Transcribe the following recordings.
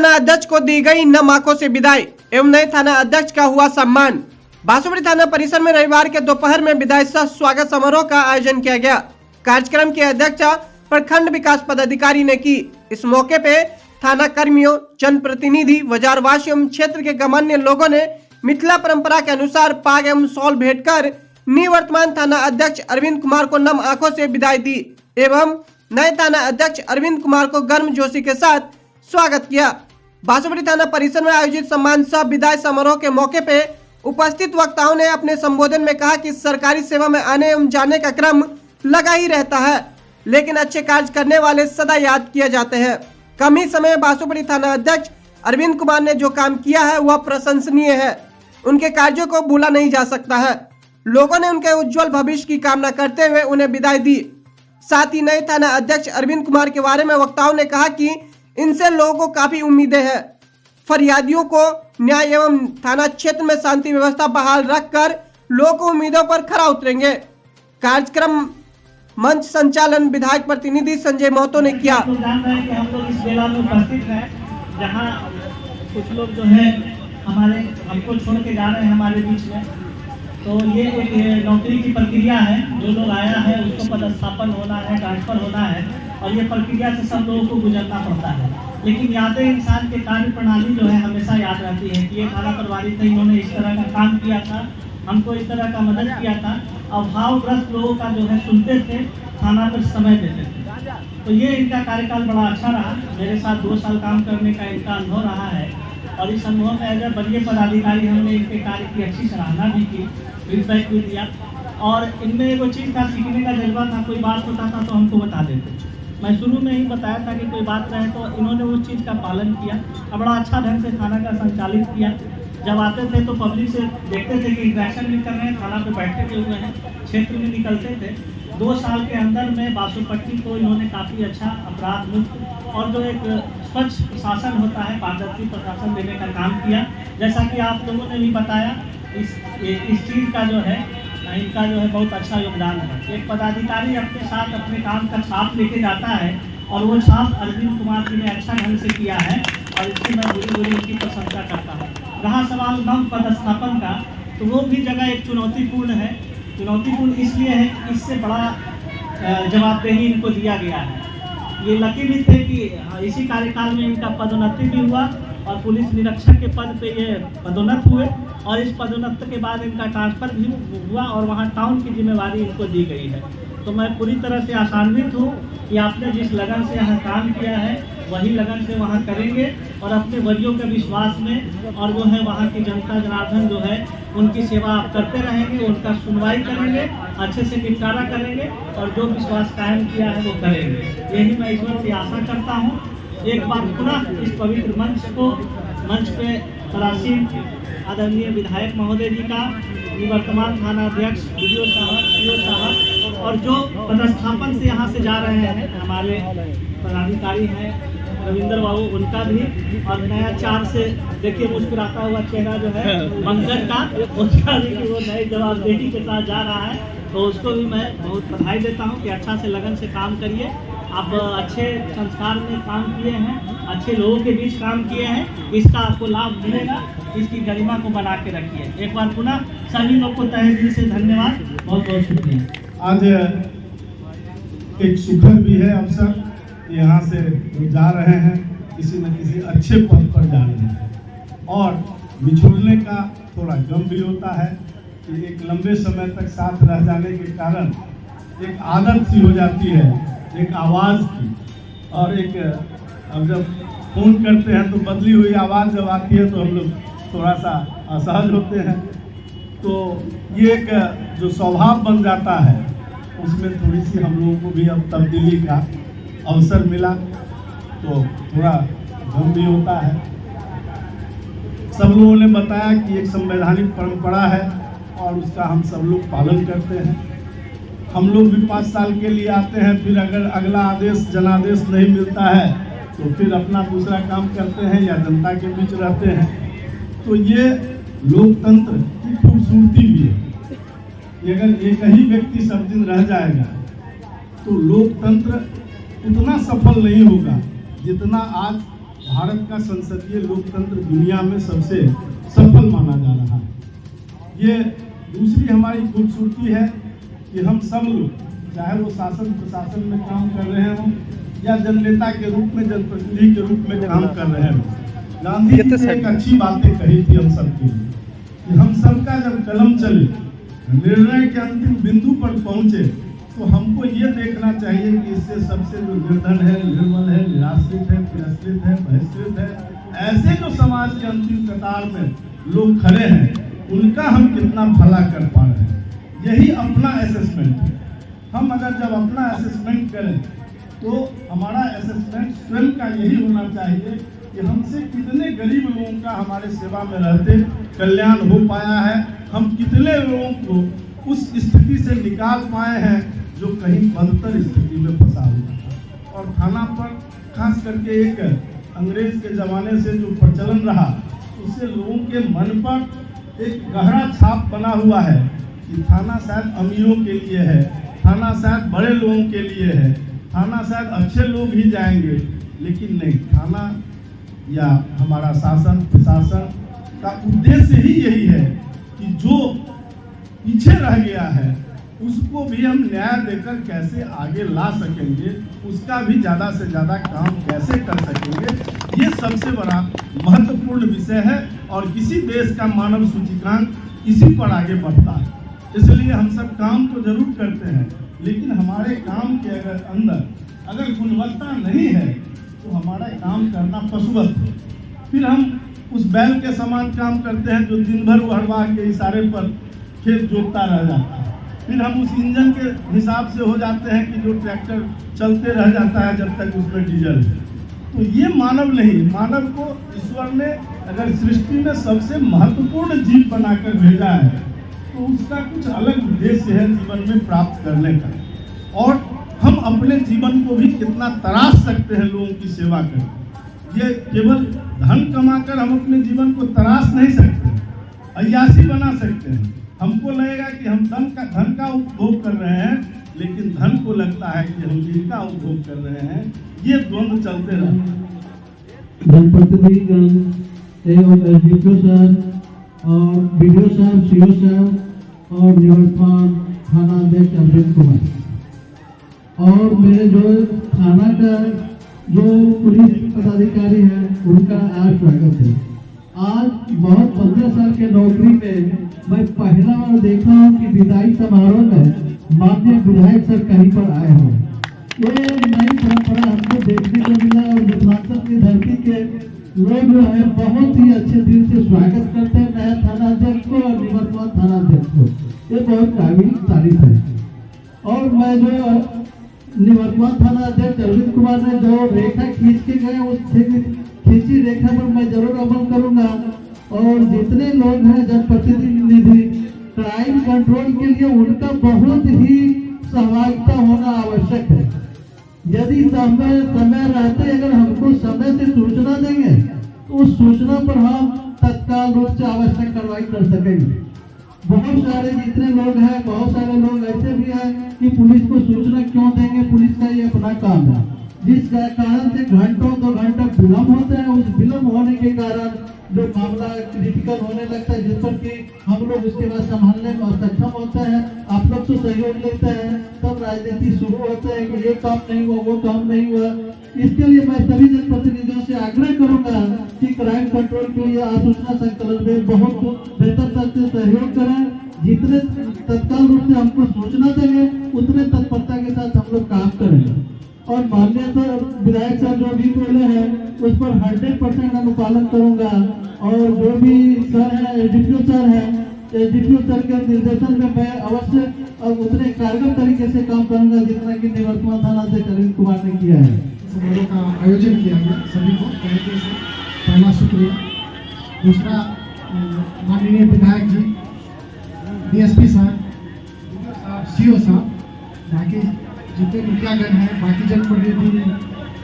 थाना अध्यक्ष को दी गई नम आंखों से विदाई एवं नए थाना अध्यक्ष का हुआ सम्मान। बांसुरी थाना परिसर में रविवार के दोपहर में विदाई सह स्वागत समारोह का आयोजन किया गया। कार्यक्रम की अध्यक्षता प्रखंड विकास पदाधिकारी ने की। इस मौके पे थाना कर्मियों, जनप्रतिनिधि, बाजारवासियों एवं क्षेत्र के गणमान्य लोगों ने मिथिला परंपरा के अनुसार पाग एवं शॉल भेंट कर निवर्तमान थाना अध्यक्ष अरविंद कुमार को नम आंखों से विदाई दी एवं नए थाना अध्यक्ष अरविंद कुमार को गर्मजोशी के साथ स्वागत किया। बांसुरी थाना परिसर में आयोजित सम्मान सह विदाई समारोह के मौके पे उपस्थित वक्ताओं ने अपने संबोधन में कहा कि सरकारी सेवा में आने एवं जाने का क्रम लगा ही रहता है, लेकिन अच्छे कार्य करने वाले सदा याद किए जाते हैं। कम ही समय बांसुरी थाना अध्यक्ष अरविंद कुमार ने जो काम किया है वह प्रशंसनीय है। उनके कार्यों को भूला नहीं जा सकता है। लोगों ने उनके उज्जवल भविष्य की कामना करते हुए उन्हें विदाई दी। साथ ही नए थाना अध्यक्ष अरविंद कुमार के बारे में वक्ताओं ने कहा कि इनसे लोगों को काफी उम्मीदें हैं। फरियादियों को न्याय एवं थाना क्षेत्र में शांति व्यवस्था बहाल रखकर लोग उम्मीदों पर खरा उतरेंगे। कार्यक्रम मंच संचालन विधायक प्रतिनिधि संजय महतो ने किया। तो जान रहे हैं कि हम लोग इस मेला में उपस्थित हैं, जहां कुछ लोग जो है हमको छोड़ के जा रहे हैं हमारे बीच में। तो ये एक नौकरी की प्रक्रिया है। जो लोग आया है उसको पदस्थापन होना है, ट्रांसफर होना है, और ये प्रक्रिया से सब लोगों को गुजरना पड़ता है। लेकिन यादें इंसान के कार्य प्रणाली जो है हमेशा याद रहती है कि ये थाना प्रभारी थे, इन्होंने इस तरह का काम किया था, हमको इस तरह का मदद किया था। अभावग्रस्त लोगों का जो है सुनते थे, थाना पर समय देते थे। तो ये इनका कार्यकाल बड़ा अच्छा रहा। मेरे साथ 2 साल काम करने का इनका अनुभव रहा है, और इस अनुभव में एज ए वरीय पदाधिकारी हमने इनके कार्य की अच्छी सराहना भी की, फीडबैक भी दिया। और इनमें वो चीज़ था, सीखने का जज्बा था। कोई बात होता था तो हमको बता देते। मैं शुरू में ही बताया था कि कोई बात रहे तो इन्होंने उस चीज़ का पालन किया और बड़ा अच्छा ढंग से थाना का संचालित किया। जब आते थे तो पब्लिक से देखते थे कि इंटरेक्शन भी कर रहे हैं, थाना पे बैठे हुए हैं, क्षेत्र में निकलते थे। 2 साल के अंदर में बासुपट्टी को इन्होंने काफ़ी अच्छा अपराध मुक्त और जो एक स्वच्छ प्रशासन होता है, पारदर्शी प्रशासन देने का काम किया। जैसा कि आप लोगों ने भी बताया, इस चीज़ का जो है इनका जो है बहुत अच्छा योगदान है। एक पदाधिकारी अपने साथ अपने काम का छाप लेके जाता है, और वो छाप अरविंद कुमार जी ने अच्छा ढंग से किया है, और इसकी मैं बुरी उनकी प्रशंसा करता हूँ। रहा सवाल नव पदस्थापन का, तो वो भी जगह एक चुनौतीपूर्ण है। चुनौतीपूर्ण इसलिए है कि इससे बड़ा जवाबदेही इनको दिया गया है। ये लकी भी थे कि इसी कार्यकाल में इनका पदोन्नति भी हुआ, और पुलिस निरीक्षक के पद पे ये पदोन्नत हुए, और इस पदोन्नत के बाद इनका ट्रांसफर भी हुआ, और वहाँ टाउन की जिम्मेवारी इनको दी गई है। तो मैं पूरी तरह से आशान्वित हूँ कि आपने जिस लगन से यहाँ काम किया है वही लगन से वहाँ करेंगे, और अपने वरियों के विश्वास में, और जो है वहाँ की जनता जनार्दन जो है उनकी सेवा आप करते रहेंगे, उनका सुनवाई करेंगे, अच्छे से निपटारा करेंगे, और जो विश्वास कायम किया है वो करेंगे। यही मैं ईश्वर से आशा करता हूँ। एक बार पुनः इस पवित्र मंच पे तरासीन आदरणीय विधायक महोदय जी का, निवर्तमान थाना अध्यक्ष बीडीओ साहब, और जो पदस्थापन से यहाँ से जा रहे हैं हमारे पदाधिकारी हैं रविंद्र बाबू, उनका भी, और नया 4 से देखिए मुस्कुराता हुआ चेहरा जो है पंकज का, उसका भी कि वो नई जवाबदेही के साथ जा रहा है। तो उसको भी मैं बहुत बधाई देता हूँ कि अच्छा से लगन से काम करिए। आप अच्छे संस्कार में काम किए हैं, अच्छे लोगों के बीच काम किए हैं, इसका आपको लाभ मिलेगा। इसकी गरिमा को बना के रखिए। एक बार पुनः सभी लोग को तहे दिल से धन्यवाद, बहुत बहुत शुक्रिया। आज एक सुखद भी है अवसर, यहाँ से जो जा रहे हैं किसी न किसी अच्छे पद पर जा रहे हैं, और बिछोड़ने का थोड़ा गम भी होता है कि एक लंबे समय तक साथ रह जाने के कारण एक आदत सी हो जाती है, एक आवाज़ की, और एक अब जब फ़ोन करते हैं तो बदली हुई आवाज़ जब आती है तो हम लोग थोड़ा सा असहज होते हैं। तो ये एक जो स्वभाव बन जाता है उसमें थोड़ी सी हम लोगों को भी अब तब्दीली का अवसर मिला, तो थोड़ा गम भी होता है। सब लोगों ने बताया कि एक संवैधानिक परंपरा है और उसका हम सब लोग पालन करते हैं। हम लोग भी 5 साल के लिए आते हैं, फिर अगर अगला आदेश जनादेश नहीं मिलता है तो फिर अपना दूसरा काम करते हैं या जनता के बीच रहते हैं। तो ये लोकतंत्र की खूबसूरती भी है। अगर एक ही व्यक्ति सब दिन रह जाएगा तो लोकतंत्र उतना सफल नहीं होगा जितना आज भारत का संसदीय लोकतंत्र दुनिया में सबसे सफल माना जा रहा है। ये दूसरी हमारी खूबसूरती है कि हम सब लोग, चाहे वो शासन प्रशासन में काम कर रहे हों या जननेता के रूप में, जनप्रतिनिधि के रूप में काम कर रहे हों, गांधी जी ने एक अच्छी बातें कही थी हम सबके लिए कि हम सबका जब कलम चले, निर्णय के अंतिम बिंदु पर पहुंचे, तो हमको ये देखना चाहिए कि इससे सबसे जो निर्धन है, निर्बल है, निराश्रित है, तिरस्कृत है, बहिष्कृत है, ऐसे जो समाज के अंतिम कतार में लोग खड़े हैं, उनका हम कितना भला कर पा रहे हैं। यही अपना असेसमेंट है। हम अगर जब अपना असेसमेंट करें तो हमारा असेसमेंट स्वयं का यही होना चाहिए कि हमसे कितने गरीब लोगों का हमारे सेवा में रहते कल्याण हो पाया है, हम कितने लोगों को उस स्थिति से निकाल पाए हैं जो कहीं बदतर स्थिति में फंसा हुआ था। और थाना पर खास करके एक अंग्रेज के ज़माने से जो प्रचलन रहा, उससे लोगों के मन पर एक गहरा छाप बना हुआ है कि थाना शायद अमीरों के लिए है, थाना शायद बड़े लोगों के लिए है, थाना शायद अच्छे लोग ही जाएंगे। लेकिन नहीं, थाना या हमारा शासन प्रशासन का उद्देश्य ही यही है कि जो पीछे रह गया है उसको भी हम न्याय देकर कैसे आगे ला सकेंगे, उसका भी ज़्यादा से ज़्यादा काम कैसे कर सकेंगे, ये सबसे बड़ा महत्वपूर्ण विषय है। और किसी देश का मानव सूचकांक इसी पर आगे बढ़ता है। इसलिए हम सब काम तो जरूर करते हैं, लेकिन हमारे काम के अंदर गुणवत्ता नहीं है तो हमारा काम करना पशुवत है। फिर हम उस बैल के समान काम करते हैं जो दिन भर हड़वा के इशारे पर खेत जोतता रह जाता है। फिर हम उस इंजन के हिसाब से हो जाते हैं कि जो ट्रैक्टर चलते रह जाता है जब तक उसमें डीजल है। तो ये मानव नहीं, मानव को ईश्वर ने अगर सृष्टि में सबसे महत्वपूर्ण जीव बनाकर भेजा है तो उसका कुछ अलग उद्देश्य है जीवन में प्राप्त करने का। और हम अपने जीवन को भी कितना तराश सकते हैं लोगों की सेवा कर। ये केवल धन कमाकर हम अपने जीवन को तराश नहीं सकते, अय्यासी बना सकते हैं। हमको लगेगा कि हम धन का उपभोग कर रहे हैं, लेकिन धन को लगता है कि हम जिनका उपभोग कर रहे हैं। ये द्वंद्व चलते रहते हैं। जनप्रतिनिधिगण एवं एसडीपीओ सर और बीडीओ साहब, सीओ साहब और निवर्तमान थाना अध्यक्ष अरविंद कुमार और मेरे जो थाना का जो पुलिस पदाधिकारी है उनका आज स्वागत है। आज बहुत 15 साल के नौकरी में मैं पहला बार देखा हूँ कि विदाई समारोह में माननीय विधायक सर कहीं पर आए हों। ये नई परंपरा हमको देखने को मिला और मिथिलांचल की धरती के लोग जो है बहुत ही अच्छे दिल से स्वागत करते हैं नया थाना अध्यक्ष को और निवर्तमान थाना अध्यक्ष को। ये बहुत काबिल तारीफ है। और मैं जो निवर्तमान थाना अध्यक्ष अरविंद कुमार ने जो रेखा खींच के गए उस खींची रेखा पर मैं जरूर अमल करूंगा। और जितने लोग हैं जनप्रतिनिधि क्राइम कंट्रोल के लिए उनका बहुत ही सहभागिता होना आवश्यक है। यदि समय रहते अगर हमको समय से सूचना देंगे तो उस सूचना पर हम तत्काल रूप से आवश्यक कार्रवाई कर सकेंगे। बहुत सारे जितने लोग हैं, बहुत सारे लोग ऐसे भी हैं कि पुलिस को सूचना क्यों देंगे, पुलिस का ये अपना काम है, जिस कारण से घंटों 2 घंटा विलम्ब होता है। उस विलम्ब होने के कारण जो मामला क्रिटिकल होने लगता है, जिस पर कि हम लोग उसके बाद संभालने में असक्षम होता है। आप लोग तो सहयोग लेते हैं, तब राजनीति शुरू होता है कि ये काम नहीं हुआ, वो काम नहीं हुआ। इसके लिए मैं सभी जनप्रतिनिधियों से आग्रह करूंगा कि क्राइम कंट्रोल के लिए आसूचना संकलन में बहुत बेहतर तरह से सहयोग करें। जितने तत्काल रूप से हमको सूचना देंगे उतने तत्परता के साथ हम लोग काम करेंगे। और माननीय सर विधायक सर जो भी बोले हैं उस पर 100% अनुपालन करूंगा। और जो भी सर है एसडीपीओ सर है, एसडीपीओ सर के निर्देशन में मैं अवश्य और उतने कारगर तरीके से काम करूंगा जितना कि निवर्तमान थाना अध्यक्ष अरविंद कुमार ने किया है। समारोह का आयोजन किया गया, सभी को तरीके से पहला शुक्रिया। दूसरा माननीय विधायक जी, डीएसपी साहब, सीओ साहब, बाकी जितने मुखियागण हैं, बाकी जनप्रतिनिधि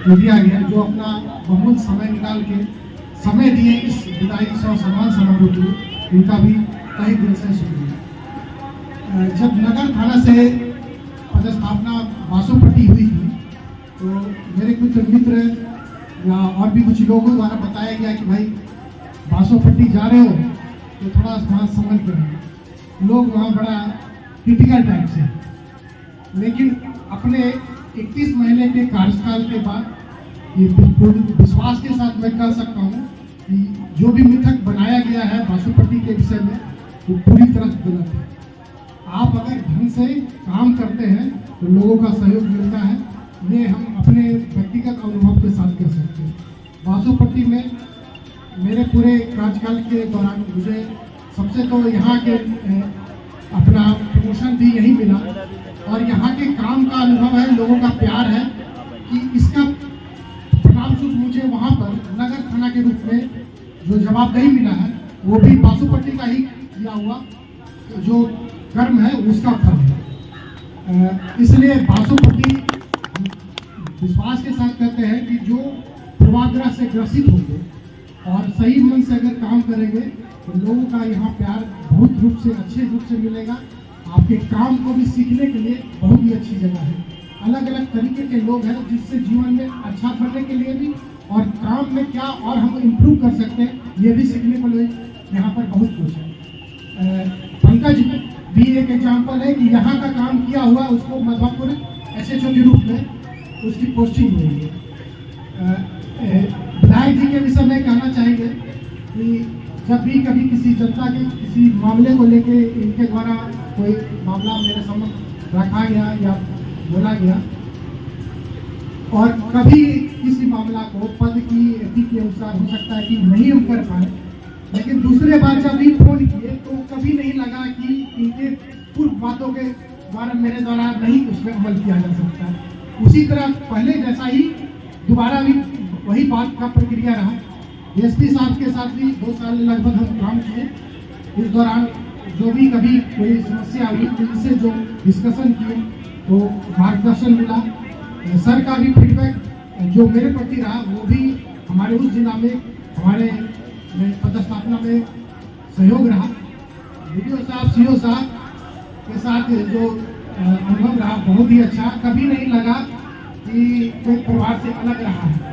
मीडिया गया जो अपना बहुत समय निकाल के समय दिए इस विदाई सौ सम्मान समारोह के लिए, उनका भी तहे दिल से शुक्रिया। जब नगर थाना से पदस्थापना बासोपट्टी हुई थी तो मेरे कुछ मित्र या और भी कुछ लोगों द्वारा बताया गया कि भाई बासोपट्टी जा रहे हो तो थोड़ा वहाँ समझ कर लोग वहाँ बड़ा क्रिटिकल टाइप से, लेकिन अपने 31 महीने के कार्यकाल के बाद ये विश्वास के साथ मैं कह सकता हूँ कि जो भी मिथक बनाया गया है बासोपट्टी के विषय में वो पूरी तरह गलत है। आप अगर ढंग से काम करते हैं तो लोगों का सहयोग मिलता है, ये हम अपने व्यक्तिगत अनुभव के साथ कह सकते हैं। बासोपट्टी में मेरे पूरे कार्यकाल के दौरान मुझे सबसे तो यहाँ के अपना प्रमोशन भी यही मिला और यहाँ के काम का अनुभव है, लोगों का प्यार है कि इसका परिणामस्वरूप मुझे वहाँ पर नगर थाना के रूप में जो जवाबदेही मिला है वो भी बासोपट्टी का ही किया हुआ जो कर्म है उसका फल है। इसलिए बासोपट्टी विश्वास के साथ कहते हैं कि जो पूर्वाग्रह से ग्रसित होंगे और सही मन से अगर काम करेंगे तो लोगों का यहाँ प्यार बहुत रूप से अच्छे रूप से मिलेगा। आपके काम को भी सीखने के लिए बहुत ही अच्छी जगह है। अलग अलग तरीके के लोग हैं जिससे जीवन में अच्छा करने के लिए भी और काम में क्या और हम इम्प्रूव कर सकते हैं ये भी सीखने को लिए यहाँ पर बहुत कुछ है। पंकज भी एक एग्जाम्पल है कि यहाँ का काम किया हुआ उसको मधुपुर SHO के रूप में उसकी पोस्टिंग हुई है। विधायक जी के विषय में कहना चाहेंगे कि जब भी कभी किसी जनता के किसी मामले को लेके इनके द्वारा कोई मामला मेरे समक्ष रखा गया या बोला गया और कभी किसी मामला को पद की एथी के अनुसार हो सकता है कि नहीं हम कर पाए, लेकिन दूसरे बार जब भी फोन किए तो कभी नहीं लगा कि इनके पूर्व बातों के द्वारा मेरे द्वारा नहीं उसमें अमल किया जा सकता। उसी तरह पहले जैसा ही दोबारा भी वही बात का प्रक्रिया रहा। DSP साहब के साथ भी 2 साल लगभग हम काम किए। इस दौरान जो भी कभी कोई समस्या हुई तो इनसे जो डिस्कशन किए तो मार्गदर्शन मिला। सर का भी फीडबैक जो मेरे प्रति रहा वो भी हमारे उस जिला में हमारे पदस्थापना में सहयोग रहा। BDO साहब CO साहब के साथ जो अनुभव रहा बहुत ही अच्छा। कभी नहीं लगा कि कोई परिवार से अलग रहा है।